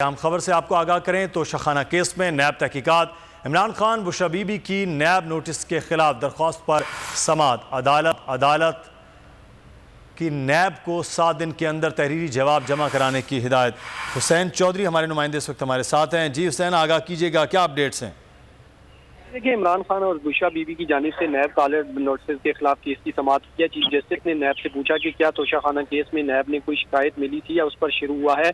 ہم خبر سے آپ کو آگاہ کریں تو شاخانہ کیس میں نیب تحقیقات عمران خان بشرا بی بی کی نیب نوٹس کے خلاف درخواست پر سماعت عدالت کی نیب کو 7 دن کے اندر تحریری جواب جمع کرانے کی ہدایت۔ حسین چودھری ہمارے نمائندے اس وقت ہمارے ساتھ ہیں۔ جی حسین، آگاہ کیجیے گا، کیا اپڈیٹس ہیں؟ دیکھیں، عمران خان اور بشرا بی بی کی جانب سے نیب کالر نوٹسز کے خلاف کیس کی سماعت کیا۔ چیف جسٹس نے نیب سے پوچھا کہ کیا توشہ خانہ کیس میں نیب نے کوئی شکایت ملی تھی یا اس پر شروع ہوا ہے۔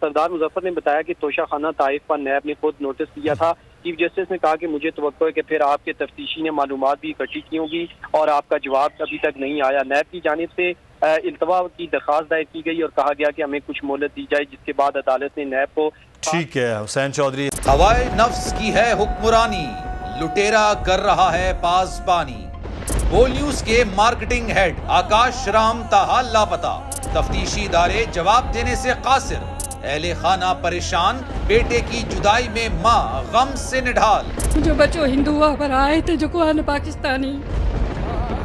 سردار مظفر نے بتایا کہ توشہ خانہ طائف پر نیب نے خود نوٹس دیا تھا۔ چیف جسٹس نے کہا کہ مجھے توقع ہے کہ پھر آپ کے تفتیشی نے معلومات بھی اکٹھی کی ہوں گی اور آپ کا جواب ابھی تک نہیں آیا۔ نیب کی جانب سے التوا کی درخواست دائر کی گئی اور کہا گیا کہ ہمیں کچھ مہلت دی جائے، جس کے بعد عدالت نے نیب کو ٹھیک ہے حسین چودھری۔ ہوائے نفس کی ہے حکمرانی، لٹیرا کر رہا ہے پاسبانی۔ بول نیوز کے مارکیٹنگ ہیڈ آکاش رام تاحال لاپتہ، تفتیشی ادارے جواب دینے سے قاصر، اہل خانہ پریشان، بیٹے کی جدائی میں ماں غم سے نڈھال۔ جو بچو ہندو پر آئے تھے جو کو پاکستانی،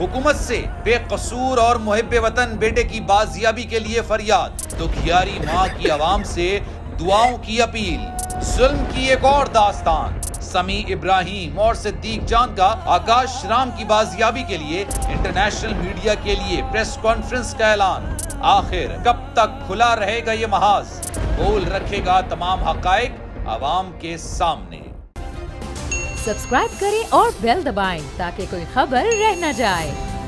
حکومت سے بے قصور اور محب وطن بیٹے کی بازیابی کے لیے فریاد، دکھیاری ماں کی عوام سے دعاؤں کی اپیل۔ ظلم کی ایک اور داستان، سمیع ابراہیم اور صدیق جان کا آکاش رام کی بازیابی کے لیے انٹرنیشنل میڈیا کے لیے پریس کانفرنس کا اعلان۔ آخر کب تک کھلا رہے گا یہ محاذ، بول رکھے گا تمام حقائق عوام کے سامنے۔ سبسکرائب کریں اور بیل دبائیں تاکہ کوئی خبر رہ نہ جائے۔